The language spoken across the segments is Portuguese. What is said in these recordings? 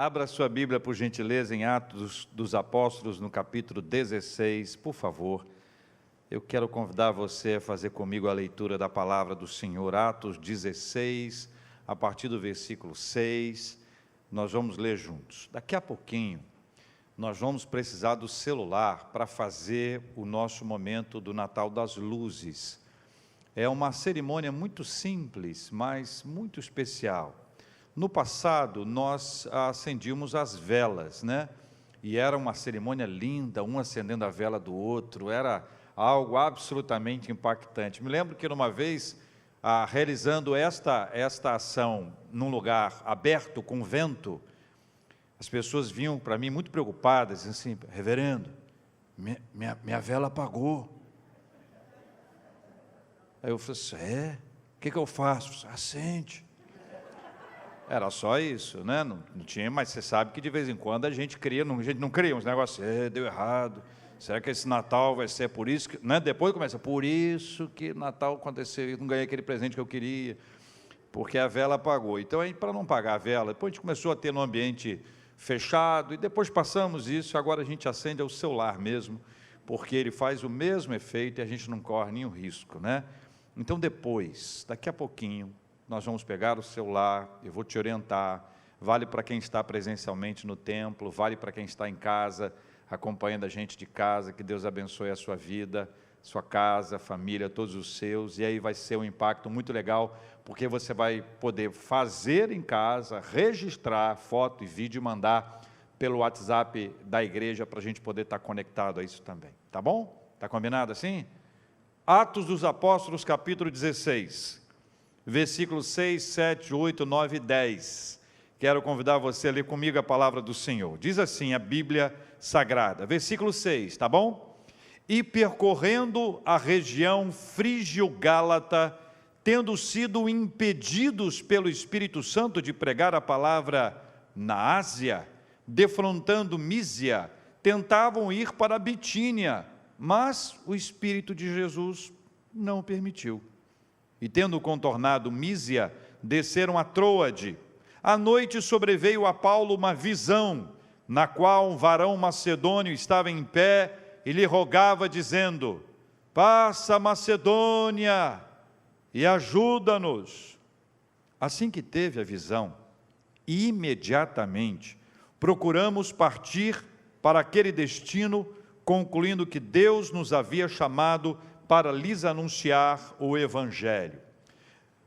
Abra sua Bíblia, por gentileza, em Atos dos Apóstolos, no capítulo 16, por favor. Eu quero convidar você a fazer comigo a leitura da palavra do Senhor. Atos 16, a partir do versículo 6, nós vamos ler juntos. Daqui a pouquinho, nós vamos precisar do celular para fazer o nosso momento do Natal das Luzes. É uma cerimônia muito simples, mas muito especial. No passado, nós acendíamos as velas, né? E era uma cerimônia linda, um acendendo a vela do outro, era algo absolutamente impactante. Me lembro que numa vez, realizando esta ação num lugar aberto, com vento, as pessoas vinham para mim muito preocupadas, assim, reverendo, minha vela apagou. Aí eu falei assim, o que eu faço? Acende. Era só isso, né? Não tinha, mas você sabe que de vez em quando a gente não cria uns negócios, deu errado, será que esse Natal vai ser por isso? Que, né? Depois começa, por isso que Natal aconteceu, eu não ganhei aquele presente que eu queria, porque a vela apagou. Então, para não apagar a vela, depois a gente começou a ter no ambiente fechado, e depois passamos isso, agora a gente acende ao celular mesmo, porque ele faz o mesmo efeito e a gente não corre nenhum risco, né? Então, daqui a pouquinho, nós vamos pegar o celular, eu vou te orientar, vale para quem está presencialmente no templo, vale para quem está em casa, acompanhando a gente de casa, que Deus abençoe a sua vida, sua casa, família, todos os seus, e aí vai ser um impacto muito legal, porque você vai poder fazer em casa, registrar foto e vídeo e mandar pelo WhatsApp da igreja, para a gente poder estar conectado a isso também, tá bom? Está combinado assim? Atos dos Apóstolos, capítulo 16, versículos 6, 7, 8, 9 e 10. Quero convidar você a ler comigo a palavra do Senhor. Diz assim a Bíblia Sagrada, versículo 6, tá bom? E percorrendo a região frígio-gálata, tendo sido impedidos pelo Espírito Santo de pregar a palavra na Ásia, defrontando Mísia, tentavam ir para a Bitínia, mas o Espírito de Jesus não permitiu. E tendo contornado Mísia, desceram a Troade. À noite sobreveio a Paulo uma visão, na qual um varão macedônio estava em pé e lhe rogava, dizendo, passa a Macedônia e ajuda-nos. Assim que teve a visão, imediatamente procuramos partir para aquele destino, concluindo que Deus nos havia chamado para lhes anunciar o Evangelho.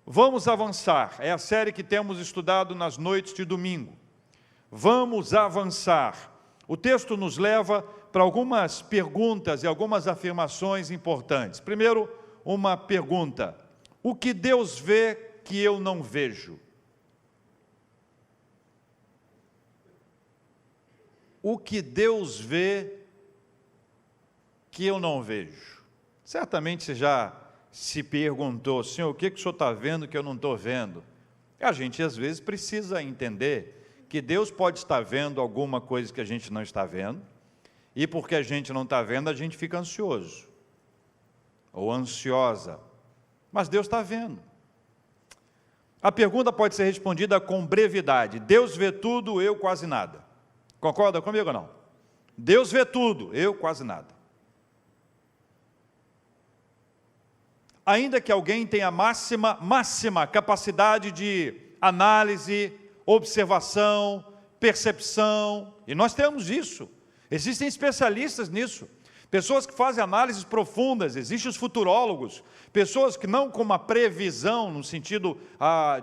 Vamos avançar, é a série que temos estudado nas noites de domingo. Vamos avançar. O texto nos leva para algumas perguntas e algumas afirmações importantes. Primeiro, uma pergunta: o que Deus vê que eu não vejo? O que Deus vê que eu não vejo? Certamente você já se perguntou, Senhor, o que o Senhor está vendo que eu não estou vendo? A gente às vezes precisa entender que Deus pode estar vendo alguma coisa que a gente não está vendo, e porque a gente não está vendo, a gente fica ansioso, ou ansiosa, mas Deus está vendo. A pergunta pode ser respondida com brevidade: Deus vê tudo, eu quase nada. Concorda comigo ou não? Deus vê tudo, eu quase nada. Ainda que alguém tenha máxima capacidade de análise, observação, percepção, e nós temos isso, existem especialistas nisso, pessoas que fazem análises profundas, existem os futurólogos, pessoas que não com uma previsão, no sentido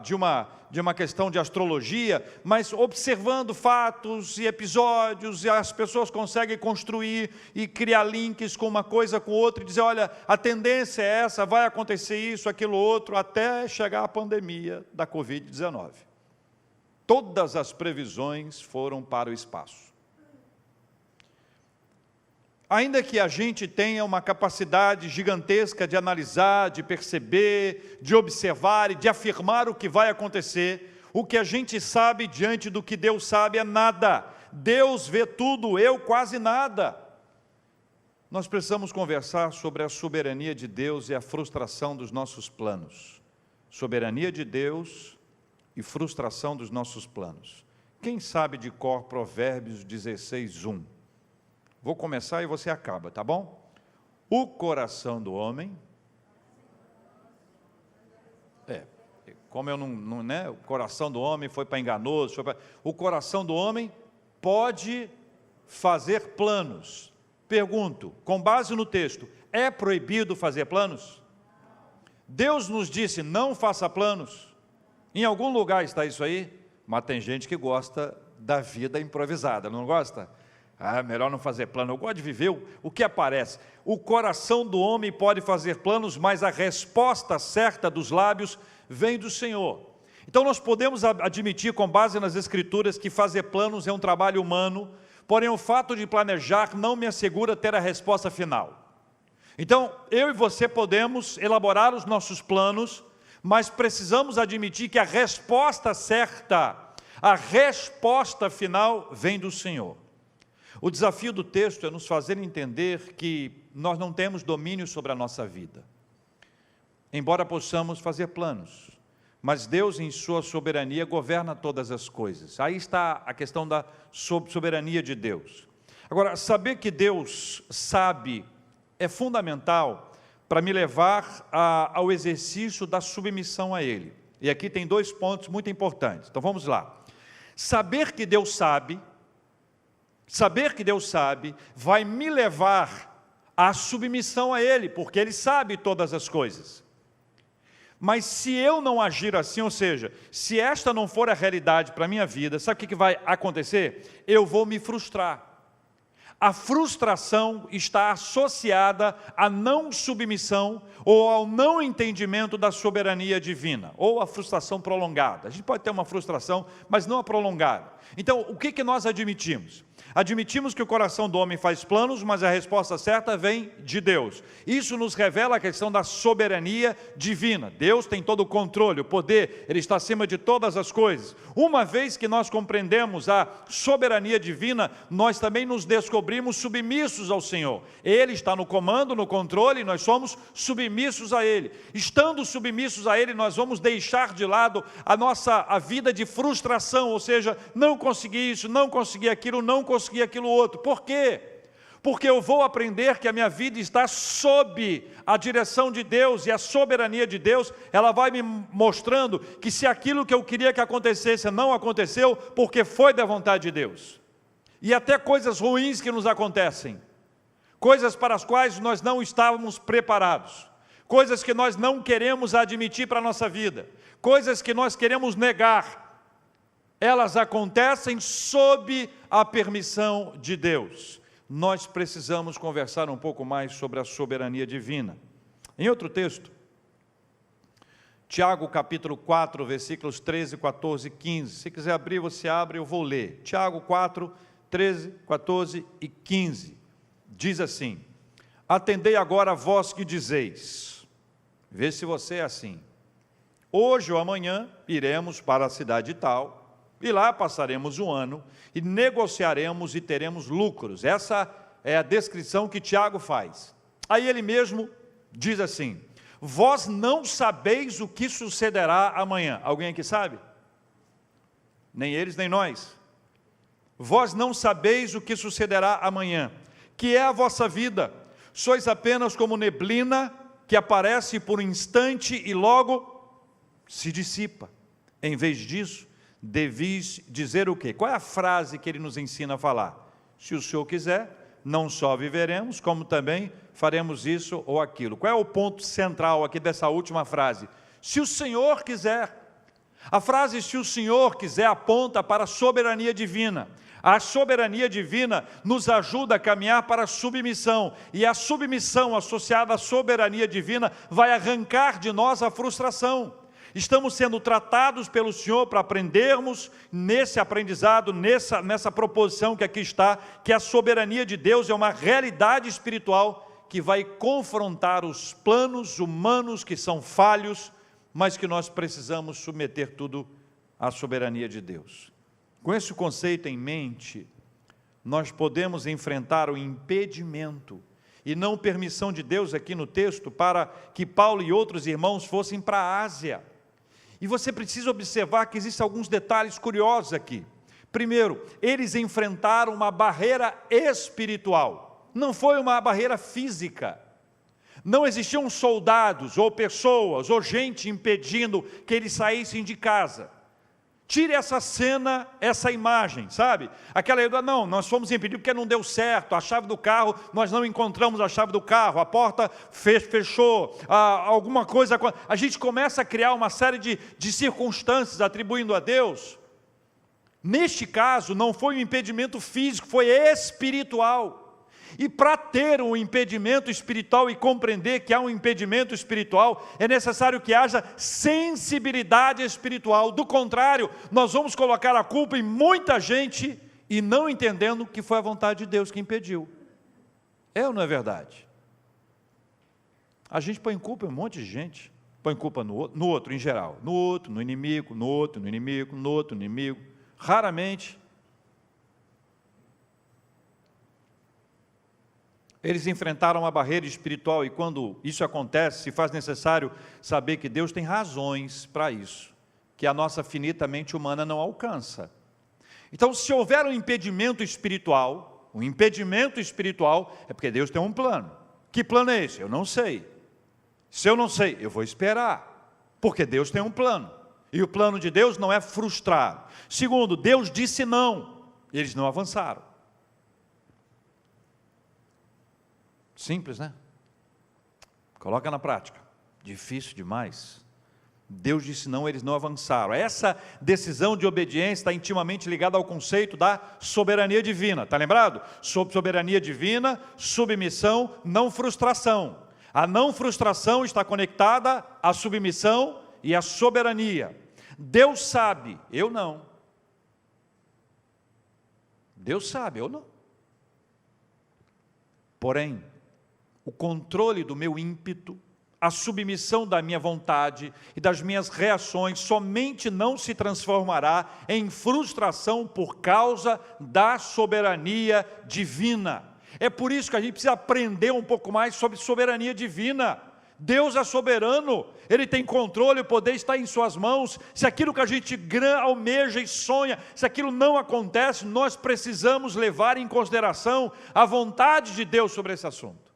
de uma questão de astrologia, mas observando fatos e episódios, e as pessoas conseguem construir e criar links com uma coisa com outra, e dizer, olha, a tendência é essa, vai acontecer isso, aquilo, outro, até chegar a pandemia da Covid-19. Todas as previsões foram para o espaço. Ainda que a gente tenha uma capacidade gigantesca de analisar, de perceber, de observar e de afirmar o que vai acontecer, o que a gente sabe diante do que Deus sabe é nada. Deus vê tudo, eu quase nada. Nós precisamos conversar sobre a soberania de Deus e a frustração dos nossos planos. Soberania de Deus e frustração dos nossos planos. Quem sabe de cor Provérbios 16:1? Vou começar e você acaba, tá bom? O coração do homem... como eu não, né? O coração do homem foi para enganoso, o coração do homem pode fazer planos. Pergunto, com base no texto, é proibido fazer planos? Deus nos disse, não faça planos. Em algum lugar está isso aí, mas tem gente que gosta da vida improvisada, não gosta? Melhor não fazer plano, eu gosto de viver o que aparece. O coração do homem pode fazer planos, mas a resposta certa dos lábios vem do Senhor. Então nós podemos admitir, com base nas Escrituras, que fazer planos é um trabalho humano, porém o fato de planejar não me assegura ter a resposta final. Então, eu e você podemos elaborar os nossos planos, mas precisamos admitir que a resposta certa, a resposta final vem do Senhor. O desafio do texto é nos fazer entender que nós não temos domínio sobre a nossa vida. Embora possamos fazer planos, mas Deus em sua soberania governa todas as coisas. Aí está a questão da soberania de Deus. Agora, saber que Deus sabe é fundamental para me levar ao exercício da submissão a Ele. E aqui tem 2 pontos muito importantes. Então vamos lá. Saber que Deus sabe vai me levar à submissão a Ele, porque Ele sabe todas as coisas. Mas se eu não agir assim, ou seja, se esta não for a realidade para a minha vida, sabe o que vai acontecer? Eu vou me frustrar. A frustração está associada à não submissão ou ao não entendimento da soberania divina, ou a frustração prolongada. A gente pode ter uma frustração, mas não a prolongada. Então, o que nós admitimos? Admitimos que o coração do homem faz planos, mas a resposta certa vem de Deus. Isso nos revela a questão da soberania divina. Deus tem todo o controle, o poder, Ele está acima de todas as coisas. Uma vez que nós compreendemos a soberania divina, nós também nos descobrimos submissos ao Senhor. Ele está no comando, no controle, e nós somos submissos a Ele. Estando submissos a Ele, nós vamos deixar de lado a vida de frustração, ou seja, não consegui isso, não consegui aquilo, não consegui aquilo outro. Por quê? Porque eu vou aprender que a minha vida está sob a direção de Deus, e a soberania de Deus, ela vai me mostrando que se aquilo que eu queria que acontecesse não aconteceu, porque foi da vontade de Deus. E até coisas ruins que nos acontecem, coisas para as quais nós não estávamos preparados, coisas que nós não queremos admitir para a nossa vida, coisas que nós queremos negar, elas acontecem sob a permissão de Deus. Nós precisamos conversar um pouco mais sobre a soberania divina. Em outro texto, Tiago capítulo 4, versículos 13, 14 e 15. Se quiser abrir, você abre, eu vou ler. Tiago 4, 13, 14 e 15. Diz assim: atendei agora a vós que dizeis, vê se você é assim, hoje ou amanhã iremos para a cidade tal, e lá passaremos um ano, e negociaremos e teremos lucros. Essa é a descrição que Tiago faz. Aí ele mesmo diz assim: vós não sabeis o que sucederá amanhã. Alguém aqui sabe? Nem eles, nem nós. Vós não sabeis o que sucederá amanhã, que é a vossa vida. Sois apenas como neblina, que aparece por um instante e logo se dissipa. Em vez disso, devis dizer o quê? Qual é a frase que ele nos ensina a falar? Se o Senhor quiser, não só viveremos, como também faremos isso ou aquilo. Qual é o ponto central aqui dessa última frase? Se o Senhor quiser. A frase se o Senhor quiser aponta para a soberania divina. A soberania divina nos ajuda a caminhar para a submissão, e a submissão associada à soberania divina vai arrancar de nós a frustração. Estamos sendo tratados pelo Senhor para aprendermos nesse aprendizado, nessa proposição que aqui está, que a soberania de Deus é uma realidade espiritual que vai confrontar os planos humanos que são falhos, mas que nós precisamos submeter tudo à soberania de Deus. Com esse conceito em mente, nós podemos enfrentar o impedimento e não permissão de Deus aqui no texto para que Paulo e outros irmãos fossem para a Ásia. E você precisa observar que existem alguns detalhes curiosos aqui. Primeiro, eles enfrentaram uma barreira espiritual, não foi uma barreira física. Não existiam soldados, ou pessoas, ou gente impedindo que eles saíssem de casa. Tire essa cena, essa imagem, sabe? Aquela ideia, não, nós fomos impedidos porque não deu certo, a chave do carro, nós não encontramos a chave do carro, a porta fechou, alguma coisa... A gente começa a criar uma série de circunstâncias atribuindo a Deus. Neste caso, não foi um impedimento físico, foi espiritual. E para ter um impedimento espiritual e compreender que há um impedimento espiritual, é necessário que haja sensibilidade espiritual. Do contrário, nós vamos colocar a culpa em muita gente e não entendendo que foi a vontade de Deus que impediu. É ou não é verdade? A gente põe culpa em um monte de gente. Põe culpa no outro em geral. No outro, no inimigo, no outro, no inimigo, no outro, no inimigo. Raramente. Eles enfrentaram uma barreira espiritual e quando isso acontece, se faz necessário saber que Deus tem razões para isso, que a nossa finita mente humana não alcança. Então, se houver um impedimento espiritual é porque Deus tem um plano. Que plano é esse? Eu não sei. Se eu não sei, eu vou esperar, porque Deus tem um plano. E o plano de Deus não é frustrar. Segundo, Deus disse não, e eles não avançaram. Simples, né? Coloca na prática. Difícil demais. Deus disse não, eles não avançaram. Essa decisão de obediência está intimamente ligada ao conceito da soberania divina. Está lembrado? Sob soberania divina, submissão, não frustração. A não frustração está conectada à submissão e à soberania. Deus sabe, eu não. Deus sabe, eu não. Porém, o controle do meu ímpeto, a submissão da minha vontade e das minhas reações somente não se transformará em frustração por causa da soberania divina. É por isso que a gente precisa aprender um pouco mais sobre soberania divina. Deus é soberano, Ele tem controle, o poder está em suas mãos. Se aquilo que a gente almeja e sonha, se aquilo não acontece, nós precisamos levar em consideração a vontade de Deus sobre esse assunto.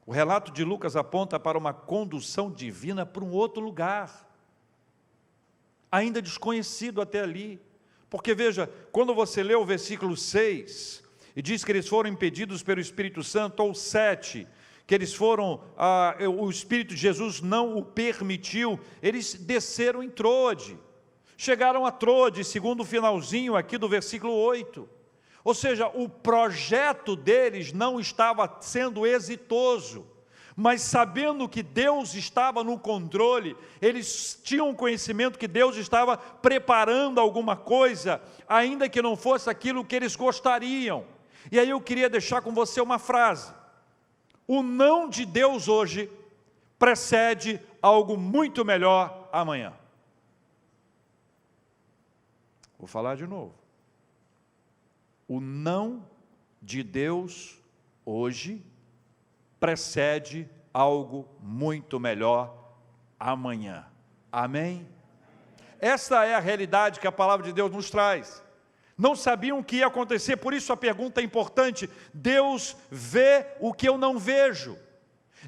O relato de Lucas aponta para uma condução divina para um outro lugar, ainda desconhecido até ali. Porque veja, quando você lê o versículo 6, e diz que eles foram impedidos pelo Espírito Santo, ou 7, que eles foram, o Espírito de Jesus não o permitiu, eles desceram em Trode, chegaram a Trode, segundo o finalzinho aqui do versículo 8, ou seja, o projeto deles não estava sendo exitoso, mas sabendo que Deus estava no controle, eles tinham conhecimento que Deus estava preparando alguma coisa, ainda que não fosse aquilo que eles gostariam. E aí eu queria deixar com você uma frase: o não de Deus hoje precede algo muito melhor amanhã. Vou falar de novo. O não de Deus hoje precede algo muito melhor amanhã. Amém? Essa é a realidade que a palavra de Deus nos traz. Não sabiam o que ia acontecer, por isso a pergunta é importante. Deus vê o que eu não vejo.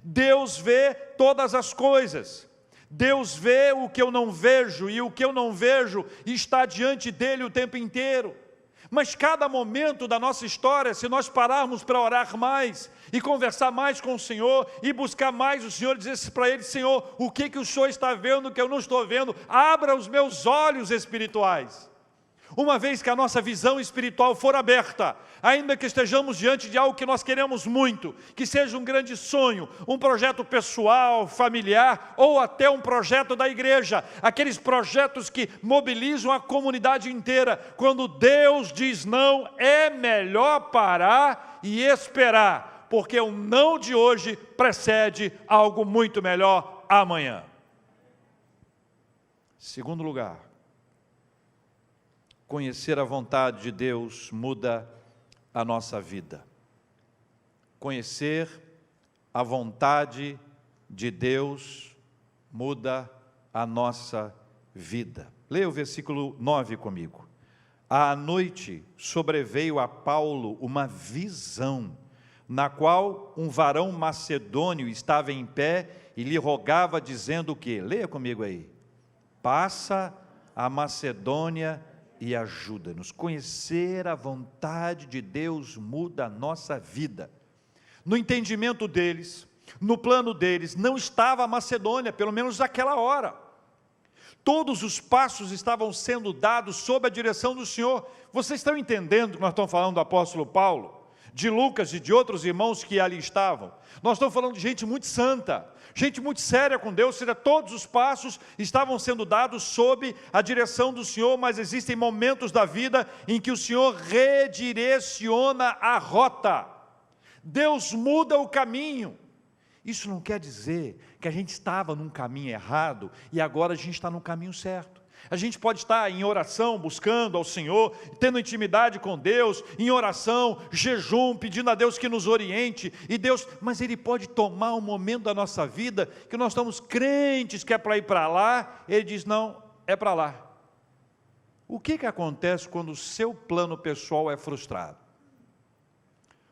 Deus vê todas as coisas. Deus vê o que eu não vejo, e o que eu não vejo está diante dele o tempo inteiro. Mas cada momento da nossa história, se nós pararmos para orar mais, e conversar mais com o Senhor, e buscar mais o Senhor, dizer para Ele: Senhor, o que o Senhor está vendo que eu não estou vendo? Abra os meus olhos espirituais. Uma vez que a nossa visão espiritual for aberta, ainda que estejamos diante de algo que nós queremos muito, que seja um grande sonho, um projeto pessoal, familiar, ou até um projeto da igreja, aqueles projetos que mobilizam a comunidade inteira, quando Deus diz não, é melhor parar e esperar, porque o não de hoje precede algo muito melhor amanhã. Segundo lugar, conhecer a vontade de Deus muda a nossa vida. Conhecer a vontade de Deus muda a nossa vida. Leia o versículo 9 comigo. À noite sobreveio a Paulo uma visão, na qual um varão macedônio estava em pé e lhe rogava, dizendo o quê? Leia comigo aí. Passa a Macedônia e ajuda-nos. Conhecer a vontade de Deus muda a nossa vida. No entendimento deles, no plano deles, não estava a Macedônia, pelo menos naquela hora. Todos os passos estavam sendo dados sob a direção do Senhor. Vocês estão entendendo que nós estamos falando do apóstolo Paulo, de Lucas e de outros irmãos que ali estavam? Nós estamos falando de gente muito santa, gente muito séria com Deus, ou seja, todos os passos estavam sendo dados sob a direção do Senhor, mas existem momentos da vida em que o Senhor redireciona a rota. Deus muda o caminho. Isso não quer dizer que a gente estava num caminho errado e agora a gente está no caminho certo. A gente pode estar em oração, buscando ao Senhor, tendo intimidade com Deus, em oração, jejum, pedindo a Deus que nos oriente, mas Ele pode tomar um momento da nossa vida, que nós estamos crentes que é para ir para lá, Ele diz, não, é para lá. O que acontece quando o seu plano pessoal é frustrado?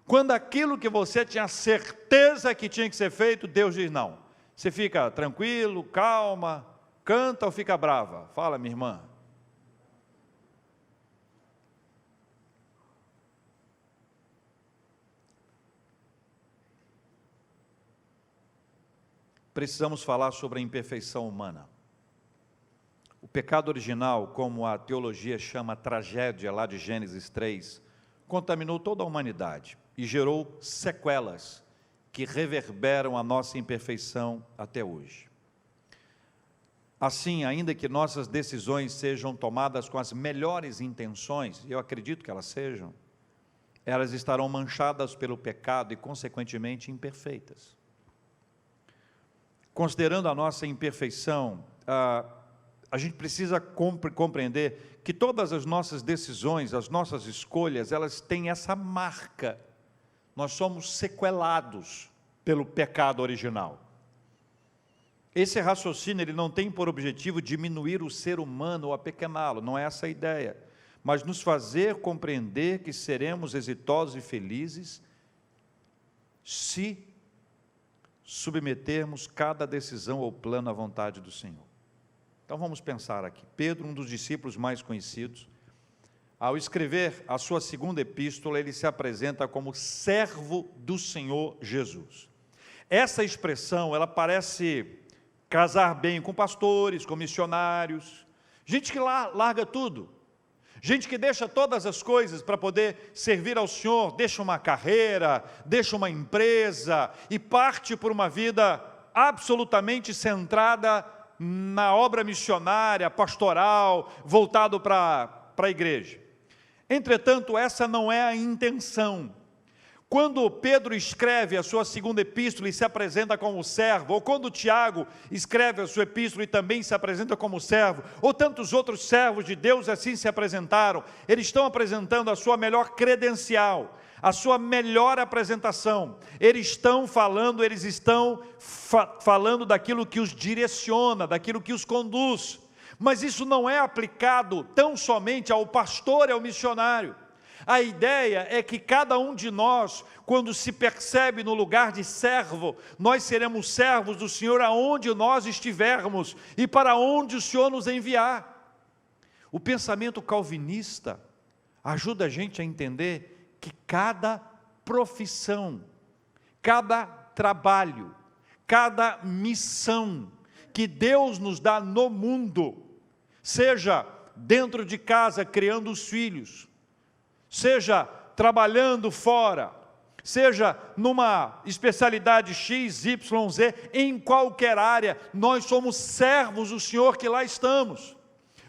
Quando aquilo que você tinha certeza que tinha que ser feito, Deus diz não. Você fica tranquilo, calma, canta ou fica brava? Fala, minha irmã. Precisamos falar sobre a imperfeição humana. O pecado original, como a teologia chama a tragédia lá de Gênesis 3, contaminou toda a humanidade e gerou sequelas que reverberam a nossa imperfeição até hoje. Assim, ainda que nossas decisões sejam tomadas com as melhores intenções, eu acredito que elas sejam, elas estarão manchadas pelo pecado e, consequentemente, imperfeitas. Considerando a nossa imperfeição, a gente precisa compreender que todas as nossas decisões, as nossas escolhas, elas têm essa marca. Nós somos sequelados pelo pecado original. Esse raciocínio ele não tem por objetivo diminuir o ser humano ou apequená-lo, não é essa a ideia, mas nos fazer compreender que seremos exitosos e felizes se submetermos cada decisão ou plano à vontade do Senhor. Então vamos pensar aqui. Pedro, um dos discípulos mais conhecidos, ao escrever a sua segunda epístola, ele se apresenta como servo do Senhor Jesus. Essa expressão, ela parece casar bem com pastores, com missionários, gente que larga tudo, gente que deixa todas as coisas para poder servir ao Senhor, deixa uma carreira, deixa uma empresa e parte por uma vida absolutamente centrada na obra missionária, pastoral, voltado para a igreja. Entretanto, essa não é a intenção. Quando Pedro escreve a sua segunda epístola e se apresenta como servo, ou quando Tiago escreve a sua epístola e também se apresenta como servo, ou tantos outros servos de Deus assim se apresentaram, eles estão apresentando a sua melhor credencial, a sua melhor apresentação. Eles estão falando daquilo que os direciona, daquilo que os conduz. Mas isso não é aplicado tão somente ao pastor e ao missionário. A ideia é que cada um de nós, quando se percebe no lugar de servo, nós seremos servos do Senhor aonde nós estivermos e para onde o Senhor nos enviar. O pensamento calvinista ajuda a gente a entender que cada profissão, cada trabalho, cada missão que Deus nos dá no mundo, seja dentro de casa criando os filhos, seja trabalhando fora, seja numa especialidade X, Y, Z, em qualquer área, nós somos servos do Senhor que lá estamos.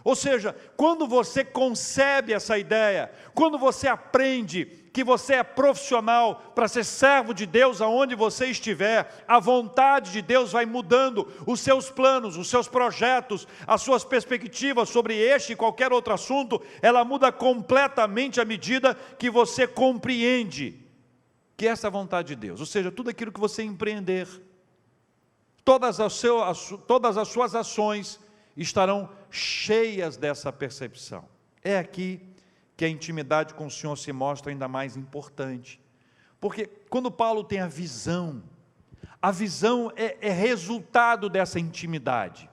Ou seja, quando você concebe essa ideia, quando você aprende que você é profissional para ser servo de Deus aonde você estiver, a vontade de Deus vai mudando os seus planos, os seus projetos, as suas perspectivas sobre este e qualquer outro assunto, ela muda completamente à medida que você compreende que essa é a vontade de Deus. Ou seja, tudo aquilo que você empreender, todas as suas ações estarão cheias dessa percepção. É aqui que a intimidade com o Senhor se mostra ainda mais importante. Porque quando Paulo tem a visão é resultado dessa intimidade.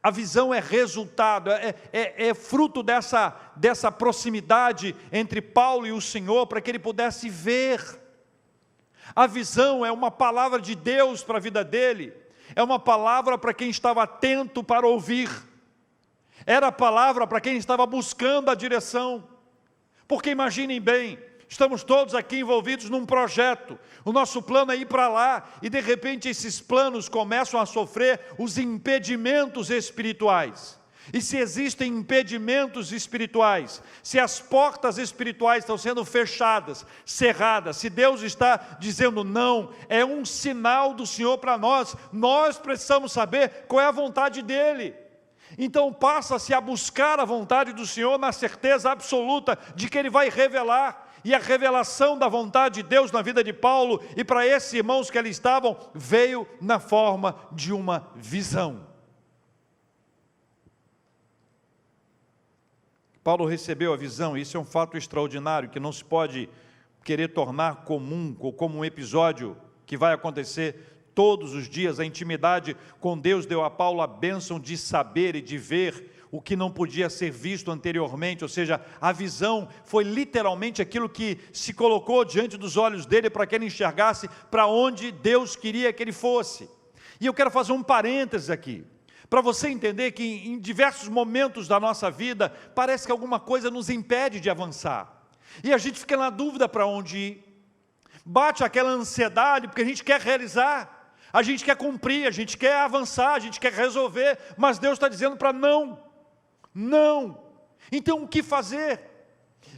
A visão é resultado, é fruto dessa proximidade entre Paulo e o Senhor, para que ele pudesse ver. A visão é uma palavra de Deus para a vida dele, é uma palavra para quem estava atento para ouvir, era a palavra para quem estava buscando a direção. Porque imaginem bem, estamos todos aqui envolvidos num projeto, o nosso plano é ir para lá, e de repente esses planos começam a sofrer os impedimentos espirituais. E se existem impedimentos espirituais, se as portas espirituais estão sendo fechadas, cerradas, se Deus está dizendo não, é um sinal do Senhor para nós. Nós precisamos saber qual é a vontade dEle. Então passa-se a buscar a vontade do Senhor na certeza absoluta de que Ele vai revelar. E a revelação da vontade de Deus na vida de Paulo e para esses irmãos que ali estavam, veio na forma de uma visão. Paulo recebeu a visão, isso é um fato extraordinário, que não se pode querer tornar comum, ou como um episódio que vai acontecer todos os dias. A intimidade com Deus deu a Paulo a bênção de saber e de ver o que não podia ser visto anteriormente, ou seja, a visão foi literalmente aquilo que se colocou diante dos olhos dele para que ele enxergasse para onde Deus queria que ele fosse. E eu quero fazer um parênteses aqui, para você entender que em diversos momentos da nossa vida, parece que alguma coisa nos impede de avançar, e a gente fica na dúvida para onde ir, bate aquela ansiedade, porque a gente quer realizar, a gente quer cumprir, a gente quer avançar, a gente quer resolver, mas Deus está dizendo para não. Então o que fazer?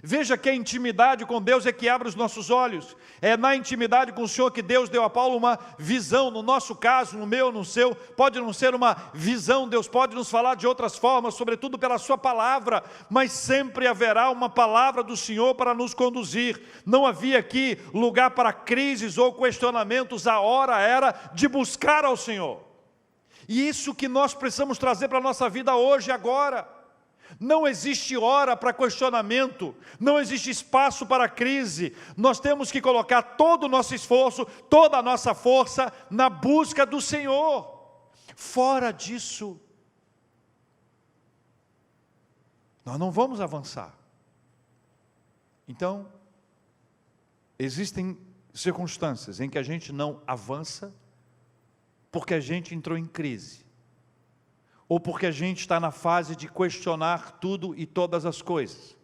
Veja que a intimidade com Deus é que abre os nossos olhos. É na intimidade com o Senhor que Deus deu a Paulo uma visão. No nosso caso, no meu, no seu, pode não ser uma visão. Deus pode nos falar de outras formas, sobretudo pela sua palavra, mas sempre haverá uma palavra do Senhor para nos conduzir. Não havia aqui lugar para crises ou questionamentos. A hora era de buscar ao Senhor. E isso que nós precisamos trazer para a nossa vida hoje e agora. Não existe hora para questionamento, não existe espaço para crise. Nós temos que colocar todo o nosso esforço, toda a nossa força na busca do Senhor. Fora disso, nós não vamos avançar. Então, existem circunstâncias em que a gente não avança porque a gente entrou em crise, ou porque a gente está na fase de questionar tudo e todas as coisas.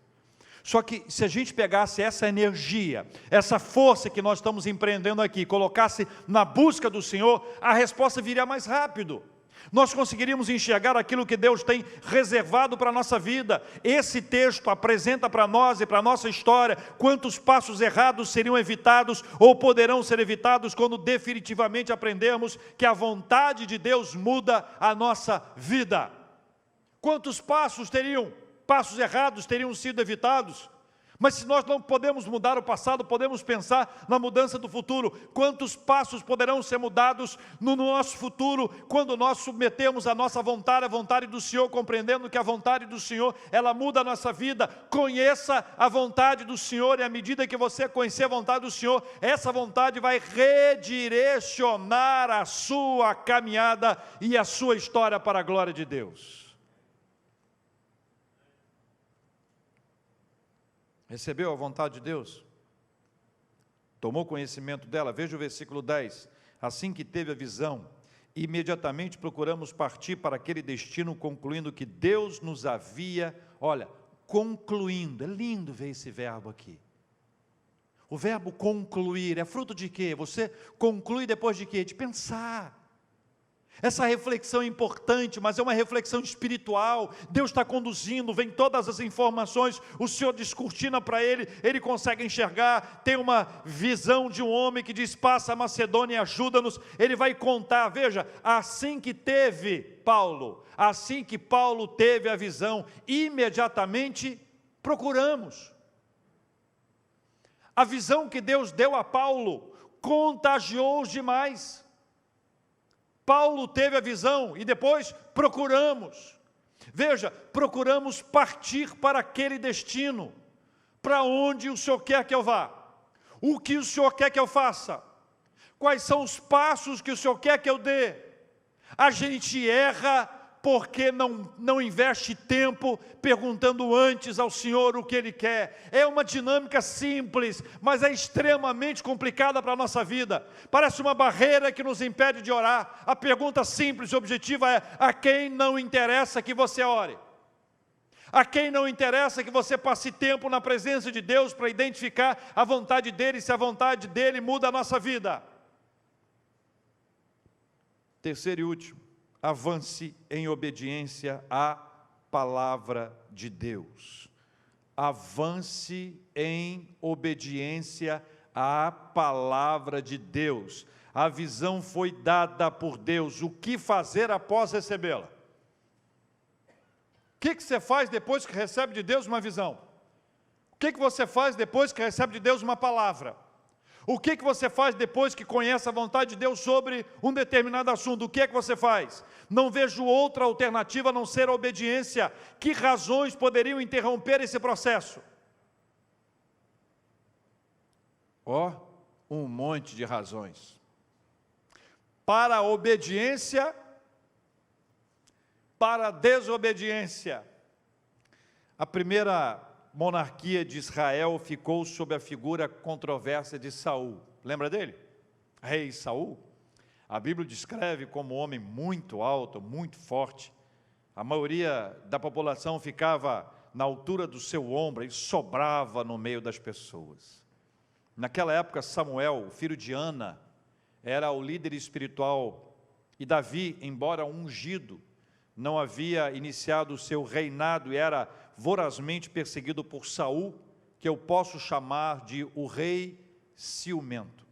Só que se a gente pegasse essa energia, essa força que nós estamos empreendendo aqui, colocasse na busca do Senhor, a resposta viria mais rápido. Nós conseguiríamos enxergar aquilo que Deus tem reservado para a nossa vida. Esse texto apresenta para nós e para a nossa história quantos passos errados seriam evitados ou poderão ser evitados quando definitivamente aprendermos que a vontade de Deus muda a nossa vida. Quantos passos errados teriam sido evitados? Mas se nós não podemos mudar o passado, podemos pensar na mudança do futuro. Quantos passos poderão ser mudados no nosso futuro, quando nós submetemos a nossa vontade à vontade do Senhor, compreendendo que a vontade do Senhor, ela muda a nossa vida. Conheça a vontade do Senhor, e à medida que você conhecer a vontade do Senhor, essa vontade vai redirecionar a sua caminhada e a sua história para a glória de Deus. Recebeu a vontade de Deus? Tomou conhecimento dela? Veja o versículo 10. Assim que teve a visão, imediatamente procuramos partir para aquele destino, concluindo que Deus nos havia, concluindo. É lindo ver esse verbo aqui. O verbo concluir é fruto de quê? Você conclui depois de quê? De pensar. Essa reflexão é importante, mas é uma reflexão espiritual. Deus está conduzindo, vem todas as informações, o Senhor descortina para ele, ele consegue enxergar, tem uma visão de um homem que diz, passa a Macedônia e ajuda-nos. Ele vai contar, veja, assim que Paulo teve a visão, imediatamente procuramos. A visão que Deus deu a Paulo contagiou os demais. Paulo teve a visão e depois procuramos. Veja, procuramos partir para aquele destino, para onde o Senhor quer que eu vá, o que o Senhor quer que eu faça, quais são os passos que o Senhor quer que eu dê. A gente erra porque não investe tempo perguntando antes ao Senhor o que Ele quer. É uma dinâmica simples, mas é extremamente complicada para a nossa vida. Parece uma barreira que nos impede de orar. A pergunta simples e objetiva é: a quem não interessa que você ore? A quem não interessa que você passe tempo na presença de Deus para identificar a vontade dEle, se a vontade dEle muda a nossa vida? Terceiro e último, avance em obediência à palavra de Deus. Avance em obediência à palavra de Deus. A visão foi dada por Deus. O que fazer após recebê-la? O que você faz depois que recebe de Deus uma visão? O que você faz depois que recebe de Deus uma palavra? O que você faz depois que conhece a vontade de Deus sobre um determinado assunto? O que é que você faz? Não vejo outra alternativa a não ser a obediência. Que razões poderiam interromper esse processo? Um monte de razões. Para a obediência, para a desobediência. A primeira monarquia de Israel ficou sob a figura controversa de Saul. Lembra dele? Rei Saul. A Bíblia descreve como um homem muito alto, muito forte. A maioria da população ficava na altura do seu ombro e sobrava no meio das pessoas. Naquela época, Samuel, o filho de Ana, era o líder espiritual. E Davi, embora ungido, não havia iniciado o seu reinado e era vorazmente perseguido por Saul, que eu posso chamar de o rei ciumento.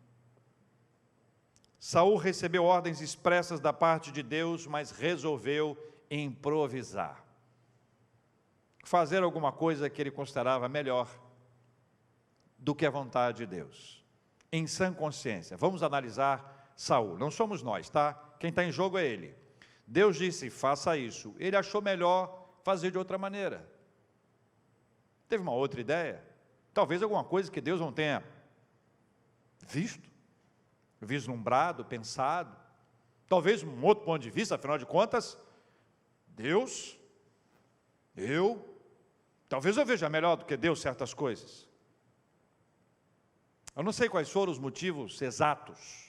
Saul recebeu ordens expressas da parte de Deus, mas resolveu improvisar. Fazer alguma coisa que ele considerava melhor do que a vontade de Deus. Em sã consciência. Vamos analisar Saul. Não somos nós, tá? Quem está em jogo é ele. Deus disse, faça isso. Ele achou melhor fazer de outra maneira. Teve uma outra ideia? Talvez alguma coisa que Deus não tenha visto, vislumbrado, pensado. Talvez um outro ponto de vista, afinal de contas, talvez eu veja melhor do que Deus certas coisas. Eu não sei quais foram os motivos exatos,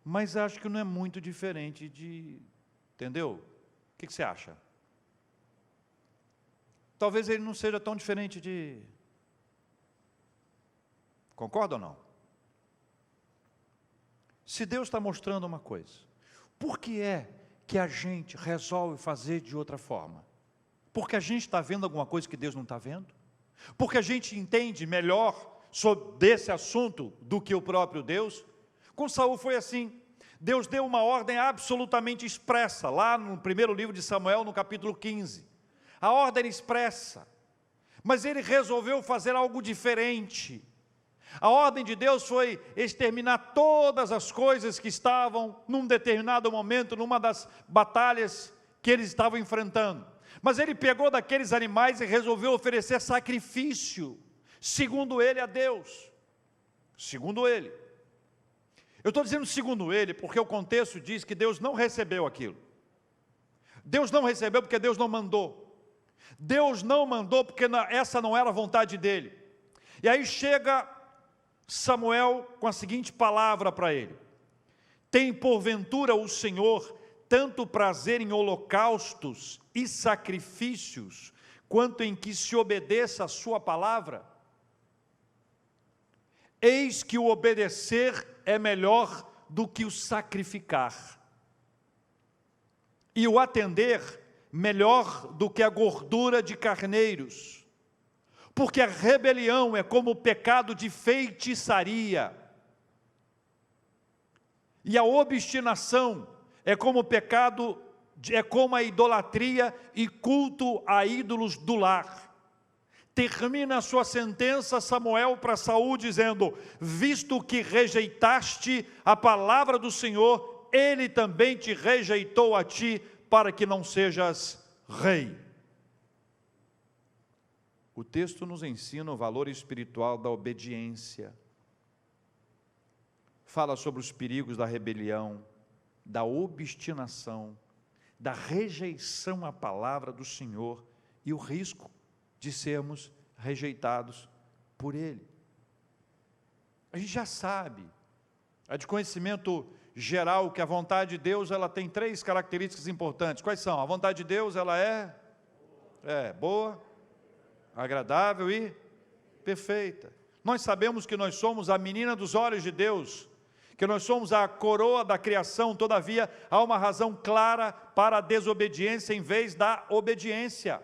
mas acho que não é muito diferente de, entendeu? O que você acha? Talvez ele não seja tão diferente de... Concorda ou não? Se Deus está mostrando uma coisa, por que é que a gente resolve fazer de outra forma? Porque a gente está vendo alguma coisa que Deus não está vendo? Porque a gente entende melhor sobre esse assunto do que o próprio Deus? Com Saul foi assim. Deus deu uma ordem absolutamente expressa, lá no primeiro livro de Samuel, no capítulo 15. A ordem expressa, mas ele resolveu fazer algo diferente. A ordem de Deus foi exterminar todas as coisas que estavam, num determinado momento, numa das batalhas que eles estavam enfrentando. Mas ele pegou daqueles animais e resolveu oferecer sacrifício, segundo ele, a Deus. Segundo ele. Eu estou dizendo segundo ele, porque o contexto diz que Deus não recebeu aquilo. Deus não recebeu porque Deus não mandou. Deus não mandou porque essa não era a vontade dele. E aí chega Samuel com a seguinte palavra para ele: tem porventura o Senhor tanto prazer em holocaustos e sacrifícios, quanto em que se obedeça a sua palavra? Eis que o obedecer é melhor do que o sacrificar, e o atender melhor do que a gordura de carneiros, porque a rebelião é como o pecado de feitiçaria, e a obstinação é como o pecado, é como a idolatria e culto a ídolos do lar. Termina a sua sentença Samuel para Saul dizendo: visto que rejeitaste a palavra do Senhor, ele também te rejeitou a ti para que não sejas rei. O texto nos ensina o valor espiritual da obediência. Fala sobre os perigos da rebelião, da obstinação, da rejeição à palavra do Senhor e o risco de sermos rejeitados por Ele. A gente já sabe, é de conhecimento geral que a vontade de Deus ela tem 3 características importantes. Quais são? A vontade de Deus ela é boa, agradável e perfeita. Nós sabemos que nós somos a menina dos olhos de Deus, que nós somos a coroa da criação, todavia há uma razão clara para a desobediência em vez da obediência.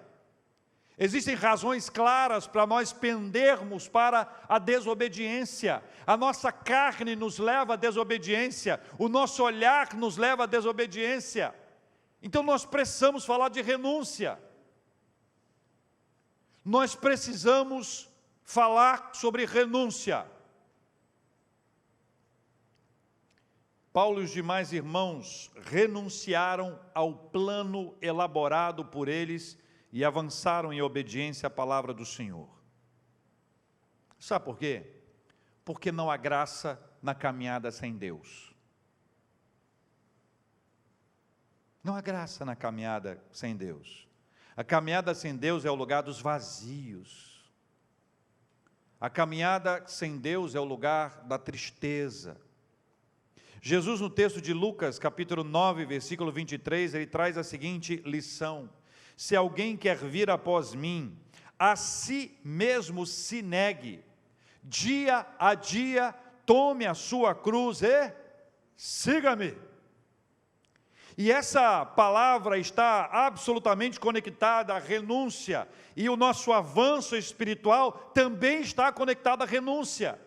Existem razões claras para nós pendermos para a desobediência. A nossa carne nos leva à desobediência, o nosso olhar nos leva à desobediência. Então nós precisamos falar de renúncia. Nós precisamos falar sobre renúncia. Paulo e os demais irmãos renunciaram ao plano elaborado por eles e avançaram em obediência à palavra do Senhor. Sabe por quê? Porque não há graça na caminhada sem Deus. Não há graça na caminhada sem Deus. A caminhada sem Deus é o lugar dos vazios. A caminhada sem Deus é o lugar da tristeza. Jesus, no texto de Lucas, capítulo 9, versículo 23, ele traz a seguinte lição: se alguém quer vir após mim, a si mesmo se negue, dia a dia tome a sua cruz e siga-me. E essa palavra está absolutamente conectada à renúncia, e o nosso avanço espiritual também está conectado à renúncia.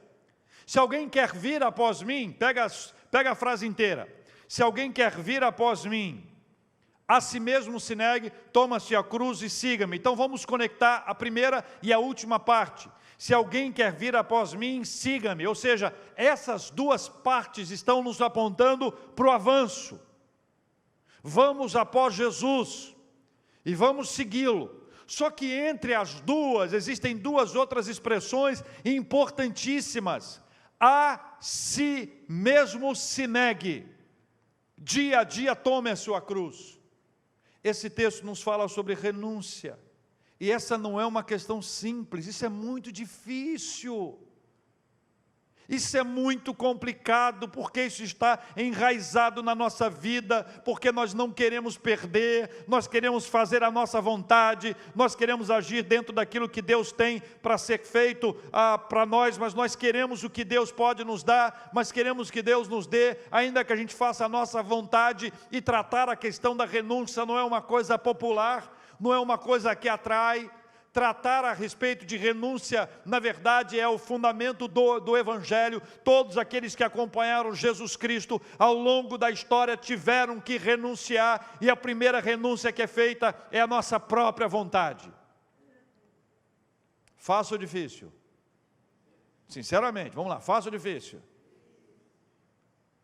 Se alguém quer vir após mim, pega a frase inteira, se alguém quer vir após mim, a si mesmo se negue, toma-se a cruz e siga-me. Então vamos conectar a primeira e a última parte. Se alguém quer vir após mim, siga-me. Ou seja, essas duas partes estão nos apontando para o avanço. Vamos após Jesus e vamos segui-lo. Só que entre as duas, existem 2 outras expressões importantíssimas. A si mesmo se negue, dia a dia tome a sua cruz. Esse texto nos fala sobre renúncia, e essa não é uma questão simples, isso é muito difícil, isso é muito complicado, porque isso está enraizado na nossa vida, porque nós não queremos perder, nós queremos fazer a nossa vontade, nós queremos agir dentro daquilo que Deus tem para ser feito para nós, mas nós queremos o que Deus pode nos dar, mas queremos que Deus nos dê, ainda que a gente faça a nossa vontade, e tratar a questão da renúncia não é uma coisa popular, não é uma coisa que atrai. Tratar a respeito de renúncia, na verdade, é o fundamento do Evangelho. Todos aqueles que acompanharam Jesus Cristo ao longo da história tiveram que renunciar, e a primeira renúncia que é feita é a nossa própria vontade. Fácil ou difícil? Sinceramente, vamos lá, fácil ou difícil?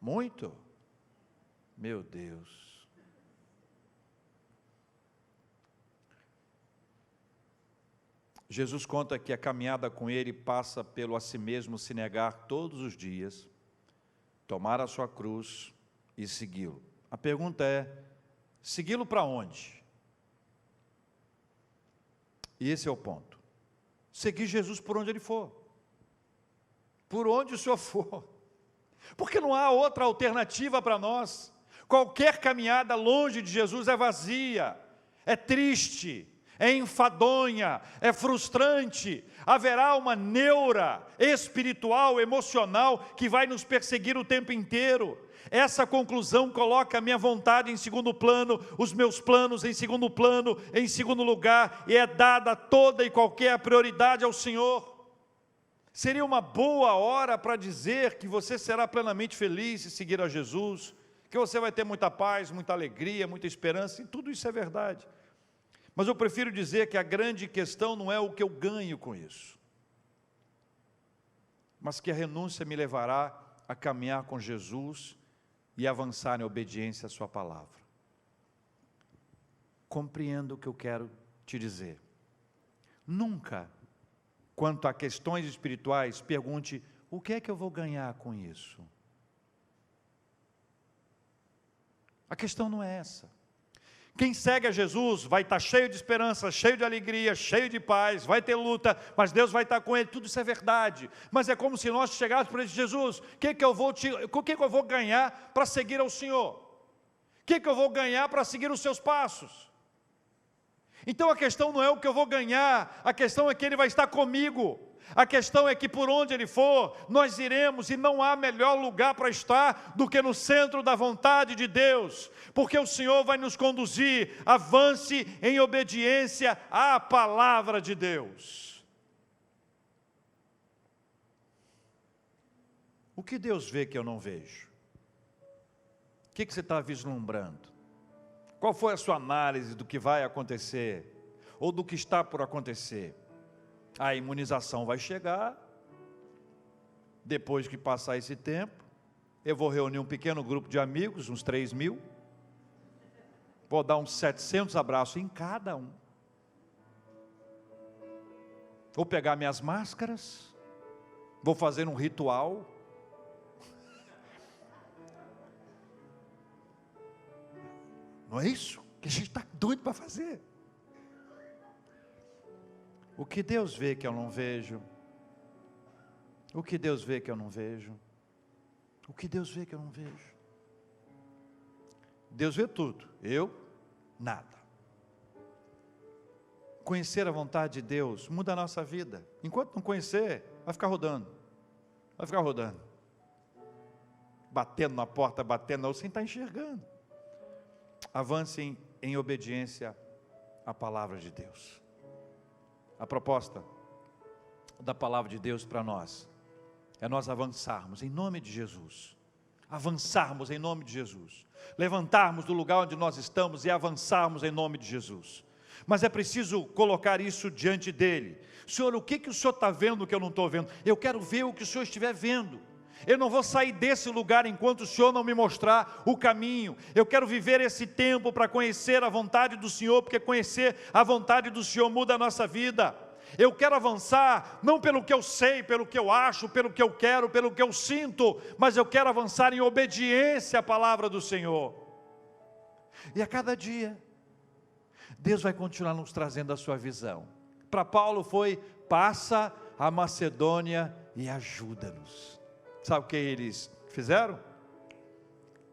Muito? Meu Deus. Jesus conta que a caminhada com Ele passa pelo a si mesmo se negar todos os dias, tomar a sua cruz e segui-lo. A pergunta é, segui-lo para onde? E esse é o ponto. Seguir Jesus por onde Ele for. Por onde o Senhor for. Porque não há outra alternativa para nós. Qualquer caminhada longe de Jesus é vazia, é triste, é enfadonha, é frustrante. Haverá uma neura espiritual, emocional, que vai nos perseguir o tempo inteiro. Essa conclusão coloca a minha vontade em segundo plano, os meus planos em segundo plano, em segundo lugar, e é dada toda e qualquer prioridade ao Senhor. Seria uma boa hora para dizer que você será plenamente feliz se seguir a Jesus, que você vai ter muita paz, muita alegria, muita esperança, e tudo isso é verdade. Mas eu prefiro dizer que a grande questão não é o que eu ganho com isso, mas que a renúncia me levará a caminhar com Jesus e avançar em obediência à sua palavra. compreenda o que eu quero te dizer. Nunca, quanto a questões espirituais, pergunte: o que é que eu vou ganhar com isso? A questão não é essa. Quem segue a Jesus vai estar cheio de esperança, cheio de alegria, cheio de paz, vai ter luta, mas Deus vai estar com ele, tudo isso é verdade. Mas é como se nós chegássemos para ele: Jesus, o que eu vou ganhar para seguir ao Senhor? O que eu vou ganhar para seguir os seus passos? Então a questão não é o que eu vou ganhar, a questão é que ele vai estar comigo. A questão é que por onde ele for, nós iremos, e não há melhor lugar para estar do que no centro da vontade de Deus, porque o Senhor vai nos conduzir. Avance em obediência à palavra de Deus. O que Deus vê que eu não vejo? O que você está vislumbrando? Qual foi a sua análise do que vai acontecer, ou do que está por acontecer? A imunização vai chegar. Depois que passar esse tempo, eu vou reunir um pequeno grupo de amigos, uns 3.000. Vou dar uns 700 abraços em cada um. Vou pegar minhas máscaras. Vou fazer um ritual. Não é isso que a gente está doido para fazer? O que Deus vê que eu não vejo? O que Deus vê que eu não vejo? O que Deus vê que eu não vejo? Deus vê tudo, eu, nada. Conhecer a vontade de Deus muda a nossa vida. Enquanto não conhecer, vai ficar rodando. Vai ficar rodando. Batendo na porta, batendo na outra, sem estar enxergando. Avancem em obediência à palavra de Deus. A proposta da palavra de Deus para nós é nós avançarmos em nome de Jesus. Avançarmos em nome de Jesus. Levantarmos do lugar onde nós estamos e avançarmos em nome de Jesus. Mas é preciso colocar isso diante dele. Senhor, o que o Senhor está vendo que eu não estou vendo? Eu quero ver o que o Senhor estiver vendo. Eu não vou sair desse lugar enquanto o Senhor não me mostrar o caminho. Eu quero viver esse tempo para conhecer a vontade do Senhor, porque conhecer a vontade do Senhor muda a nossa vida. Eu quero avançar, não pelo que eu sei, pelo que eu acho, pelo que eu quero, pelo que eu sinto, mas eu quero avançar em obediência à palavra do Senhor. E a cada dia, Deus vai continuar nos trazendo a sua visão. Para Paulo foi: passa a Macedônia e ajuda-nos. Sabe o que eles fizeram?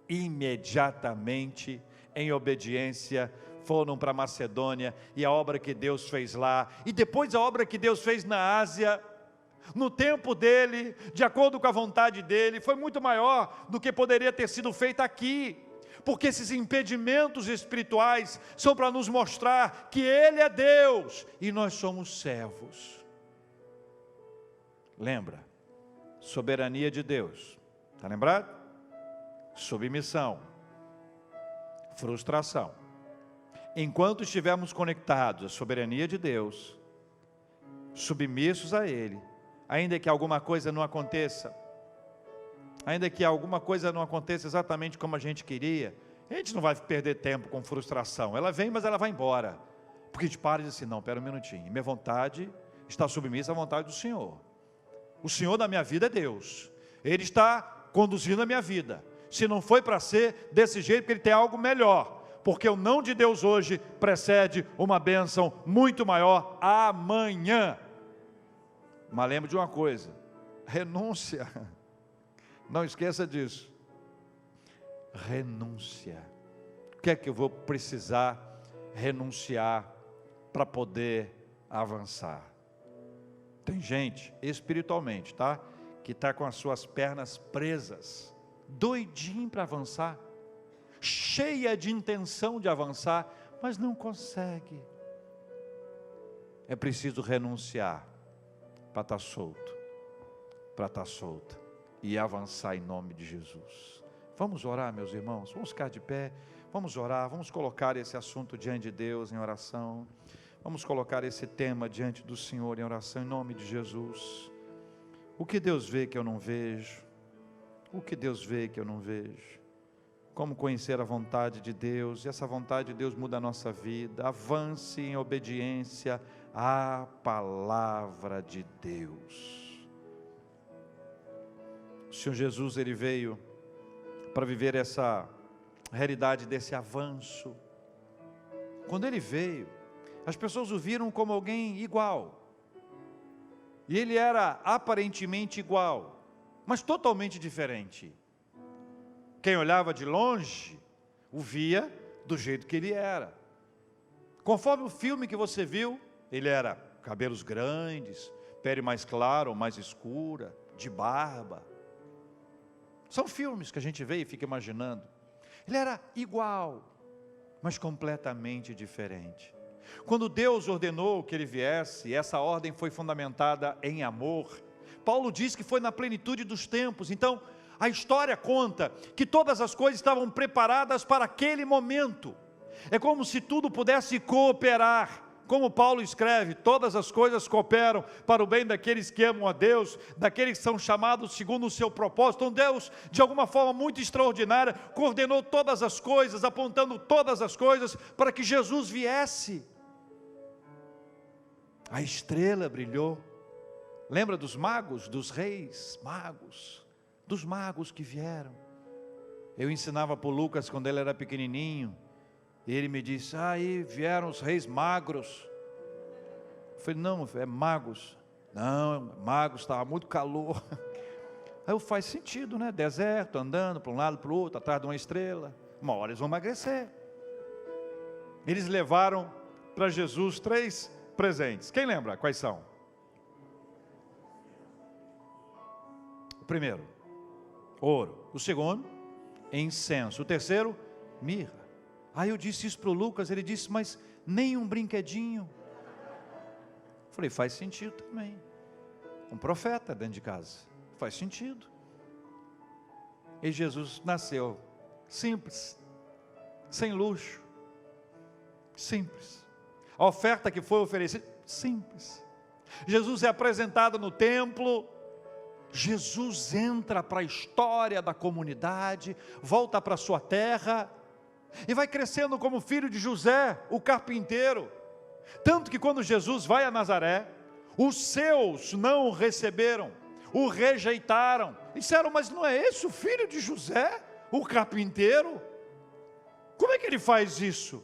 Imediatamente, em obediência, foram para Macedônia, e a obra que Deus fez lá, e depois a obra que Deus fez na Ásia, no tempo dele, de acordo com a vontade dele, foi muito maior do que poderia ter sido feita aqui, porque esses impedimentos espirituais são para nos mostrar que Ele é Deus, e nós somos servos. Lembra? Soberania de Deus, está lembrado? Submissão, frustração. Enquanto estivermos conectados à soberania de Deus, submissos a Ele, ainda que alguma coisa não aconteça, exatamente como a gente queria, a gente não vai perder tempo com frustração. Ela vem, mas ela vai embora, porque a gente para e diz assim: não, espera um minutinho, minha vontade está submissa à vontade do Senhor. O Senhor da minha vida é Deus, Ele está conduzindo a minha vida. Se não foi para ser desse jeito, porque Ele tem algo melhor, porque o não de Deus hoje precede uma bênção muito maior amanhã. Mas lembre de uma coisa: renúncia, não esqueça disso, renúncia. O que é que eu vou precisar renunciar para poder avançar? Tem gente, espiritualmente, tá? Que está com as suas pernas presas, doidinho para avançar, cheia de intenção de avançar, mas não consegue. É preciso renunciar para estar solto, e avançar em nome de Jesus. Vamos orar, meus irmãos, vamos ficar de pé, vamos orar, vamos colocar esse assunto diante de Deus em oração. Vamos colocar esse tema diante do Senhor em oração, em nome de Jesus. O que Deus vê que eu não vejo? O que Deus vê que eu não vejo? como conhecer a vontade de Deus, e essa vontade de Deus muda a nossa vida. Avance em obediência à palavra de Deus. O Senhor Jesus, Ele veio para viver essa realidade desse avanço. Quando Ele veio, as pessoas o viram como alguém igual, e Ele era aparentemente igual, mas totalmente diferente. Quem olhava de longe, o via do jeito que Ele era. Conforme o filme que você viu, Ele era cabelos grandes, pele mais clara ou mais escura, de barba. São filmes que a gente vê e fica imaginando. Ele era igual, mas completamente diferente. Quando Deus ordenou que Ele viesse, essa ordem foi fundamentada em amor. Paulo diz que foi na plenitude dos tempos. Então, a história conta que todas as coisas estavam preparadas para aquele momento. É como se tudo pudesse cooperar. Como Paulo escreve, todas as coisas cooperam para o bem daqueles que amam a Deus, daqueles que são chamados segundo o seu propósito. Então Deus, de alguma forma muito extraordinária, coordenou todas as coisas, apontando todas as coisas para que Jesus viesse. A estrela brilhou. Lembra dos magos, dos reis magos, dos magos que vieram? Eu ensinava para o Lucas quando ele era pequenininho, e ele me disse, aí vieram os reis magros. Eu falei, não, é magos. Não, magos, estava muito calor. Aí faz sentido, né? Deserto, andando para um lado, para o outro, atrás de uma estrela. Uma hora eles vão emagrecer. Eles levaram para Jesus 3 presentes. Quem lembra quais são? O primeiro, ouro. O segundo, incenso. O terceiro, mirra. Aí eu disse isso para o Lucas, ele disse, mas nem um brinquedinho. Falei, faz sentido também. Um profeta dentro de casa, faz sentido. E Jesus nasceu simples, sem luxo, simples. A oferta que foi oferecida, simples. Jesus é apresentado no templo, Jesus entra para a história da comunidade, volta para a sua terra, e vai crescendo como filho de José, o carpinteiro. Tanto que quando Jesus vai a Nazaré, os seus não o receberam, o rejeitaram. Disseram, mas não é esse o filho de José, o carpinteiro? Como é que ele faz isso?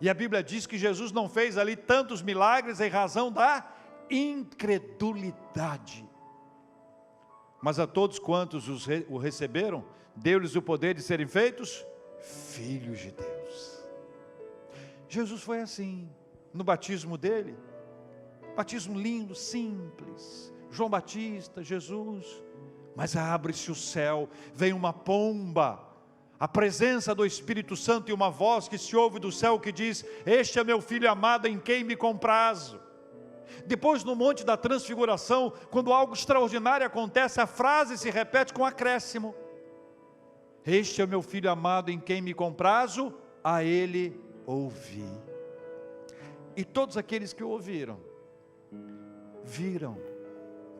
E a Bíblia diz que Jesus não fez ali tantos milagres em razão da incredulidade. Mas a todos quantos o receberam, deu-lhes o poder de serem feitos filhos de Deus. Jesus foi assim, no batismo dele, batismo lindo, simples, João Batista, Jesus, mas abre-se o céu, vem uma pomba, a presença do Espírito Santo e uma voz que se ouve do céu que diz, este é meu filho amado em quem me comprazo. Depois no monte da transfiguração, quando algo extraordinário acontece, a frase se repete com acréscimo, este é o meu filho amado em quem me comprazo, a ele ouvi. E todos aqueles que o ouviram, viram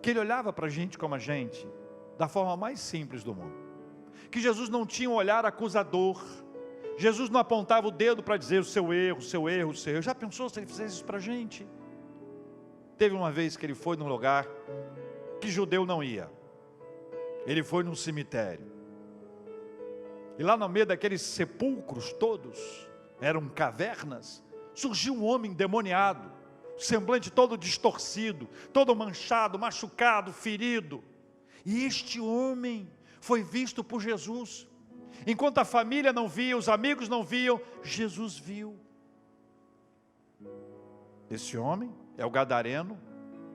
que ele olhava para a gente como a gente, da forma mais simples do mundo. Que Jesus não tinha um olhar acusador. Jesus não apontava o dedo para dizer o seu erro, o seu erro, o seu erro. Já pensou se ele fizesse isso para a gente? Teve uma vez que ele foi num lugar que judeu não ia. Ele foi num cemitério. E lá no meio daqueles sepulcros todos, eram cavernas, surgiu um homem endemoniado, semblante todo distorcido, todo manchado, machucado, ferido. E este homem foi visto por Jesus. Enquanto a família não via, os amigos não viam, Jesus viu. Esse homem é o gadareno,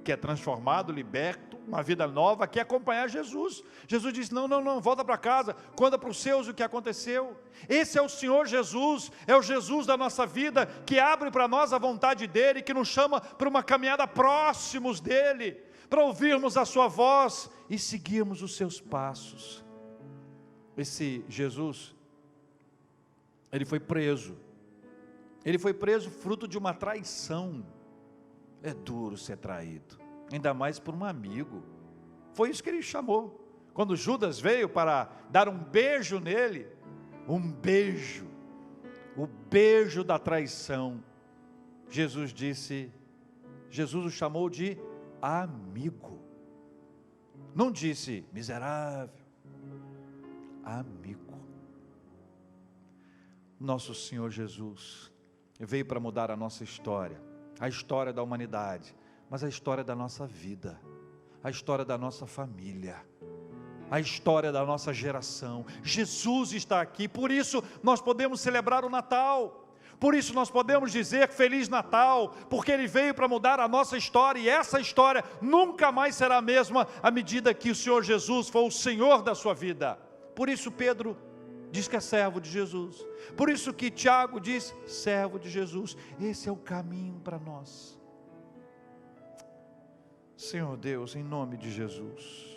que é transformado, liberto, uma vida nova, quer acompanhar Jesus. Jesus disse, não, volta para casa, conta para os seus o que aconteceu. Esse é o Senhor Jesus, é o Jesus da nossa vida, que abre para nós a vontade dEle, que nos chama para uma caminhada próximos dEle, para ouvirmos a sua voz e seguirmos os seus passos. Esse Jesus, ele foi preso fruto de uma traição. É duro ser traído, ainda mais por um amigo. Foi isso que ele chamou. Quando Judas veio para dar um beijo nele, um beijo, o beijo da traição. Jesus o chamou de amigo. Não disse miserável, amigo. Nosso Senhor Jesus veio para mudar a nossa história, a história da humanidade, mas a história da nossa vida, a história da nossa família, a história da nossa geração. Jesus está aqui, por isso nós podemos celebrar o Natal, por isso nós podemos dizer Feliz Natal, porque Ele veio para mudar a nossa história, e essa história nunca mais será a mesma, à medida que o Senhor Jesus for o Senhor da sua vida. Por isso Pedro diz que é servo de Jesus, por isso que Tiago diz, servo de Jesus. Esse é o caminho para nós. Senhor Deus, em nome de Jesus,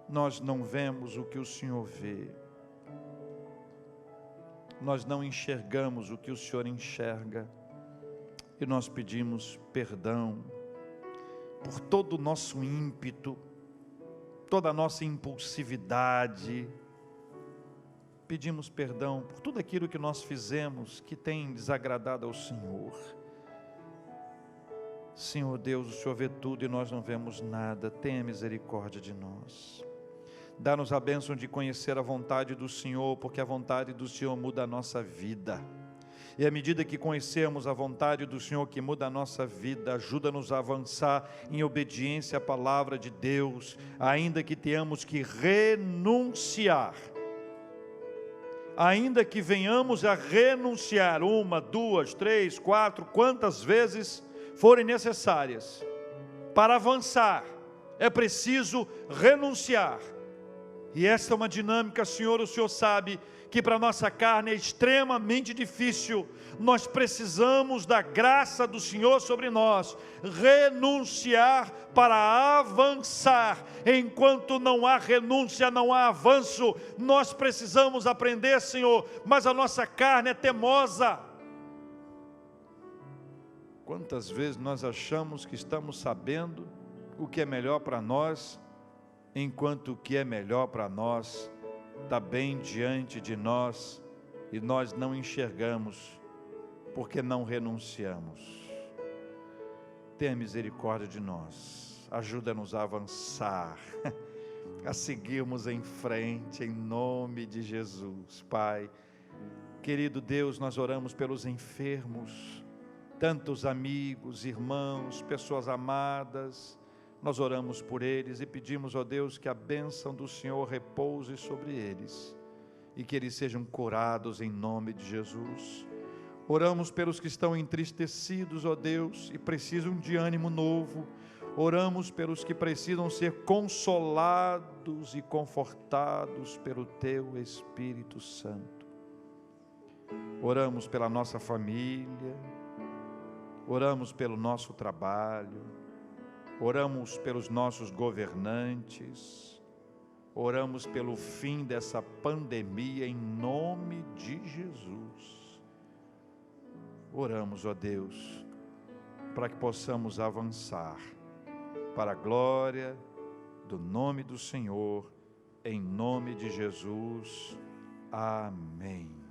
nós não vemos o que o Senhor vê, nós não enxergamos o que o Senhor enxerga, e nós pedimos perdão por todo o nosso ímpeto, toda a nossa impulsividade. Pedimos perdão por tudo aquilo que nós fizemos que tem desagradado ao Senhor. Senhor Deus, o Senhor vê tudo e nós não vemos nada. Tenha misericórdia de nós. Dá-nos a bênção de conhecer a vontade do Senhor, porque a vontade do Senhor muda a nossa vida. E à medida que conhecemos a vontade do Senhor que muda a nossa vida, ajuda-nos a avançar em obediência à palavra de Deus, ainda que tenhamos que renunciar. Ainda que venhamos a renunciar 1, 2, 3, 4, quantas vezes forem necessárias, para avançar, é preciso renunciar. E esta é uma dinâmica, Senhor, o Senhor sabe que para a nossa carne é extremamente difícil. Nós precisamos da graça do Senhor sobre nós, renunciar para avançar. Enquanto não há renúncia, não há avanço. Nós precisamos aprender, Senhor, mas a nossa carne é teimosa. Quantas vezes nós achamos que estamos sabendo o que é melhor para nós, enquanto o que é melhor para nós está bem diante de nós, e nós não enxergamos, porque não renunciamos. Tenha misericórdia de nós, ajuda-nos a avançar, a seguirmos em frente, em nome de Jesus. Pai, querido Deus, nós oramos pelos enfermos, tantos amigos, irmãos, pessoas amadas. Nós oramos por eles e pedimos, ó Deus, que a bênção do Senhor repouse sobre eles e que eles sejam curados em nome de Jesus. Oramos pelos que estão entristecidos, ó Deus, e precisam de ânimo novo. Oramos pelos que precisam ser consolados e confortados pelo Teu Espírito Santo. Oramos pela nossa família, oramos pelo nosso trabalho, oramos pelos nossos governantes, oramos pelo fim dessa pandemia em nome de Jesus. Oramos, ó Deus, para que possamos avançar para a glória do nome do Senhor, em nome de Jesus. Amém.